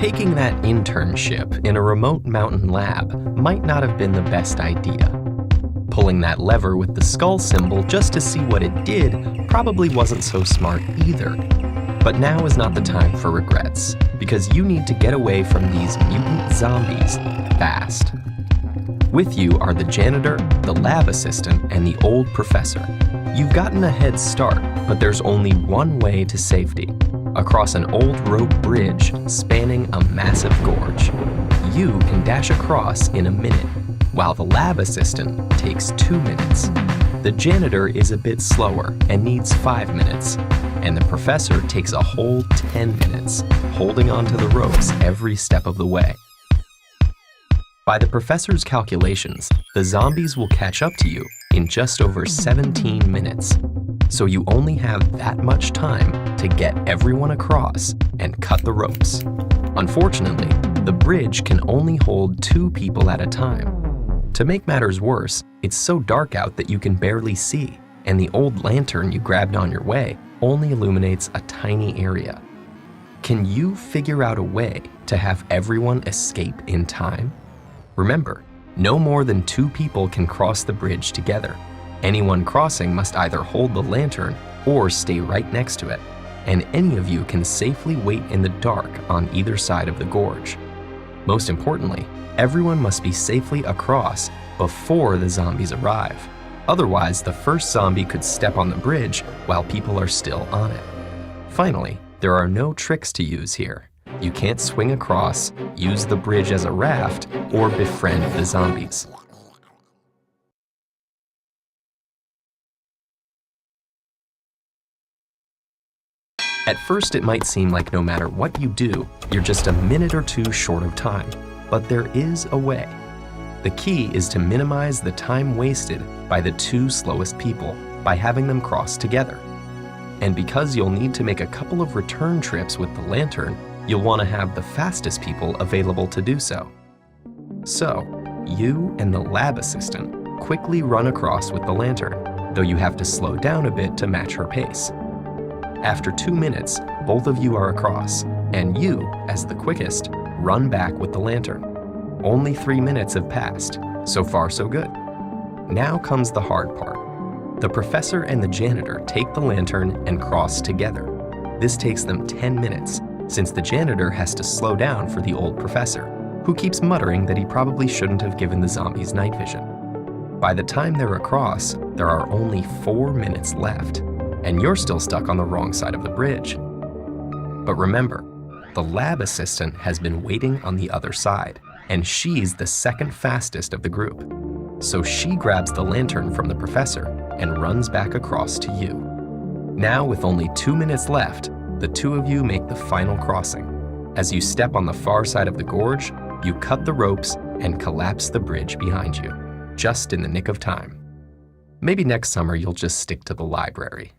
Taking that internship in a remote mountain lab might not have been the best idea. Pulling that lever with the skull symbol just to see what it did probably wasn't so smart either. But now is not the time for regrets, because you need to get away from these mutant zombies fast. With you are the janitor, the lab assistant, and the old professor. You've gotten a head start, but there's only one way to safety: across an old rope bridge spanning a massive gorge. You can dash across in a minute, while the lab assistant takes 2 minutes. The janitor is a bit slower and needs 5 minutes, and the professor takes a whole 10 minutes, holding onto the ropes every step of the way. By the professor's calculations, the zombies will catch up to you in just over 17 minutes. So you only have that much time to get everyone across and cut the ropes. Unfortunately, the bridge can only hold 2 people at a time. To make matters worse, it's so dark out that you can barely see, and the old lantern you grabbed on your way only illuminates a tiny area. Can you figure out a way to have everyone escape in time? Remember, no more than 2 people can cross the bridge together. Anyone crossing must either hold the lantern or stay right next to it, and any of you can safely wait in the dark on either side of the gorge. Most importantly, everyone must be safely across before the zombies arrive. Otherwise, the first zombie could step on the bridge while people are still on it. Finally, there are no tricks to use here. You can't swing across, use the bridge as a raft, or befriend the zombies. At first, it might seem like no matter what you do, you're just a minute or 2 short of time, but there is a way. The key is to minimize the time wasted by the 2 slowest people by having them cross together. And because you'll need to make a couple of return trips with the lantern, you'll want to have the fastest people available to do so. So, you and the lab assistant quickly run across with the lantern, though you have to slow down a bit to match her pace. After 2 minutes, both of you are across, and you, as the quickest, run back with the lantern. Only 3 minutes have passed. So far, so good. Now comes the hard part. The professor and the janitor take the lantern and cross together. This takes them 10 minutes, since the janitor has to slow down for the old professor, who keeps muttering that he probably shouldn't have given the zombies night vision. By the time they're across, there are only 4 minutes left, and you're still stuck on the wrong side of the bridge. But remember, the lab assistant has been waiting on the other side, and she's the second fastest of the group. So she grabs the lantern from the professor and runs back across to you. Now, with only 2 minutes left, the 2 of you make the final crossing. As you step on the far side of the gorge, you cut the ropes and collapse the bridge behind you, just in the nick of time. Maybe next summer you'll just stick to the library.